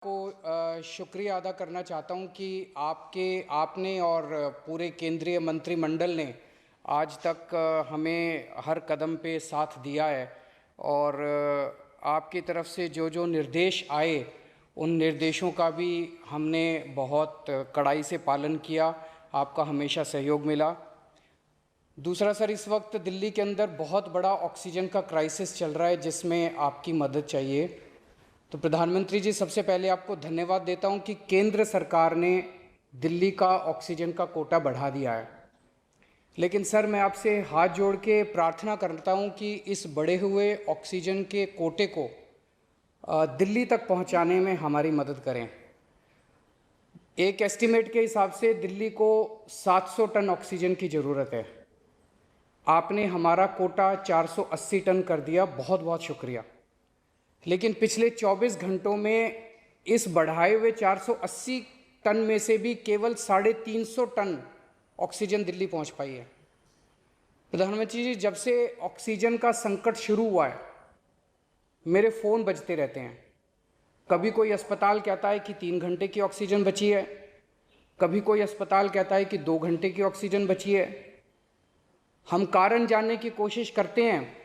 को शुक्रिया अदा करना चाहता हूं कि आपने और पूरे केंद्रीय मंत्रिमंडल ने आज तक हमें हर कदम पे साथ दिया है और आपकी तरफ से जो जो निर्देश आए उन निर्देशों का भी हमने बहुत कड़ाई से पालन किया। आपका हमेशा सहयोग मिला। दूसरा सर, इस वक्त दिल्ली के अंदर बहुत बड़ा ऑक्सीजन का क्राइसिस चल रहा है जिसमें आपकी मदद चाहिए। तो प्रधानमंत्री जी, सबसे पहले आपको धन्यवाद देता हूं कि केंद्र सरकार ने दिल्ली का ऑक्सीजन का कोटा बढ़ा दिया है। लेकिन सर, मैं आपसे हाथ जोड़ के प्रार्थना करता हूं कि इस बढ़े हुए ऑक्सीजन के कोटे को दिल्ली तक पहुंचाने में हमारी मदद करें। एक एस्टीमेट के हिसाब से दिल्ली को 700 टन ऑक्सीजन की ज़रूरत है। आपने हमारा कोटा 480 टन कर दिया, बहुत बहुत शुक्रिया। लेकिन पिछले 24 घंटों में इस बढ़ाए हुए 480 टन में से भी केवल 350 टन ऑक्सीजन दिल्ली पहुंच पाई है। प्रधानमंत्री जी, जब से ऑक्सीजन का संकट शुरू हुआ है मेरे फ़ोन बजते रहते हैं। कभी कोई अस्पताल कहता है कि 3 घंटे की ऑक्सीजन बची है, कभी कोई अस्पताल कहता है कि 2 घंटे की ऑक्सीजन बची है। हम कारण जानने की कोशिश करते हैं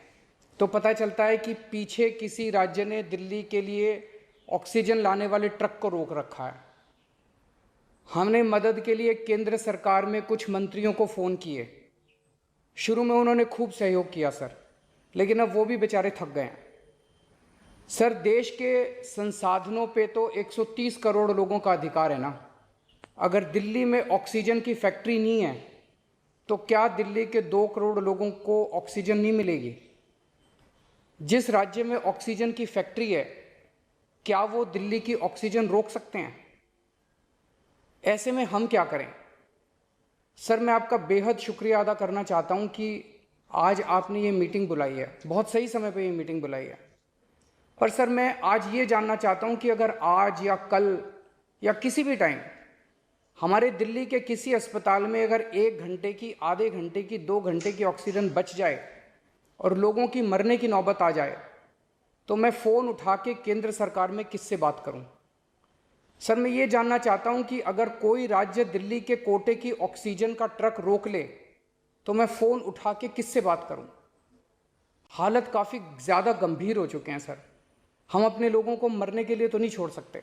तो पता चलता है कि पीछे किसी राज्य ने दिल्ली के लिए ऑक्सीजन लाने वाले ट्रक को रोक रखा है। हमने मदद के लिए केंद्र सरकार में कुछ मंत्रियों को फ़ोन किए। शुरू में उन्होंने खूब सहयोग किया सर, लेकिन अब वो भी बेचारे थक गए हैं। सर, देश के संसाधनों पे तो 130 करोड़ लोगों का अधिकार है ना। अगर दिल्ली में ऑक्सीजन की फैक्ट्री नहीं है तो क्या दिल्ली के 2 करोड़ लोगों को ऑक्सीजन नहीं मिलेगी? जिस राज्य में ऑक्सीजन की फैक्ट्री है, क्या वो दिल्ली की ऑक्सीजन रोक सकते हैं? ऐसे में हम क्या करें? सर, मैं आपका बेहद शुक्रिया अदा करना चाहता हूं कि आज आपने ये मीटिंग बुलाई है। बहुत सही समय पे ये मीटिंग बुलाई है। पर सर, मैं आज ये जानना चाहता हूं कि अगर आज या कल या किसी भी टाइम हमारे दिल्ली के किसी अस्पताल में अगर 1 घंटे की, आधे घंटे की, 2 घंटे की ऑक्सीजन बच जाए और लोगों की मरने की नौबत आ जाए तो मैं फ़ोन उठा के केंद्र सरकार में किससे बात करूं? सर, मैं ये जानना चाहता हूं कि अगर कोई राज्य दिल्ली के कोटे की ऑक्सीजन का ट्रक रोक ले तो मैं फ़ोन उठा के किससे बात करूं? हालत काफ़ी ज़्यादा गंभीर हो चुके हैं सर। हम अपने लोगों को मरने के लिए तो नहीं छोड़ सकते।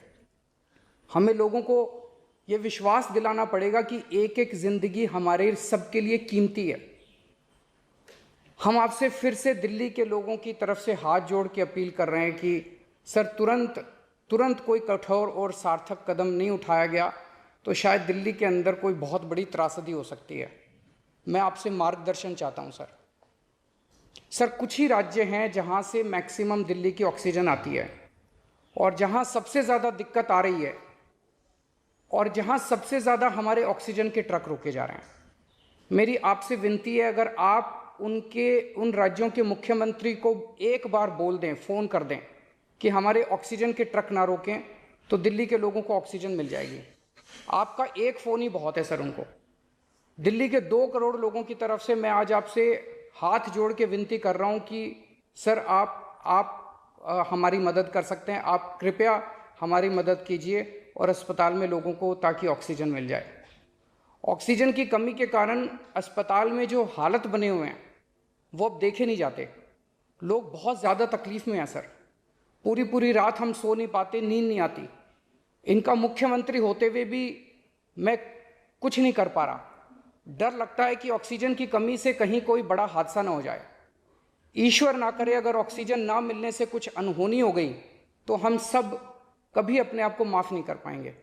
हमें लोगों को ये विश्वास दिलाना पड़ेगा कि एक एक ज़िंदगी हमारे सबके लिए कीमती है। हम आपसे फिर से दिल्ली के लोगों की तरफ से हाथ जोड़ के अपील कर रहे हैं कि सर, तुरंत कोई कठोर और सार्थक कदम नहीं उठाया गया तो शायद दिल्ली के अंदर कोई बहुत बड़ी त्रासदी हो सकती है। मैं आपसे मार्गदर्शन चाहता हूं सर। सर, कुछ ही राज्य हैं जहां से मैक्सिमम दिल्ली की ऑक्सीजन आती है और जहां सबसे ज़्यादा दिक्कत आ रही है और जहां सबसे ज़्यादा हमारे ऑक्सीजन के ट्रक रोके जा रहे हैं। मेरी आपसे विनती है, अगर आप उन राज्यों के मुख्यमंत्री को एक बार बोल दें, फ़ोन कर दें कि हमारे ऑक्सीजन के ट्रक ना रोकें तो दिल्ली के लोगों को ऑक्सीजन मिल जाएगी। आपका एक फ़ोन ही बहुत है सर उनको। दिल्ली के 2 करोड़ लोगों की तरफ से मैं आज आपसे हाथ जोड़ के विनती कर रहा हूं कि सर, आप हमारी मदद कर सकते हैं। आप कृपया हमारी मदद कीजिए और अस्पताल में लोगों को, ताकि ऑक्सीजन मिल जाए। ऑक्सीजन की कमी के कारण अस्पताल में जो हालत बने हुए हैं वो अब देखे नहीं जाते। लोग बहुत ज़्यादा तकलीफ़ में हैं सर। पूरी पूरी रात हम सो नहीं पाते, नींद नहीं आती। इनका मुख्यमंत्री होते हुए भी मैं कुछ नहीं कर पा रहा। डर लगता है कि ऑक्सीजन की कमी से कहीं कोई बड़ा हादसा ना हो जाए। ईश्वर ना करे, अगर ऑक्सीजन ना मिलने से कुछ अनहोनी हो गई तो हम सब कभी अपने आप को माफ़ नहीं कर पाएंगे।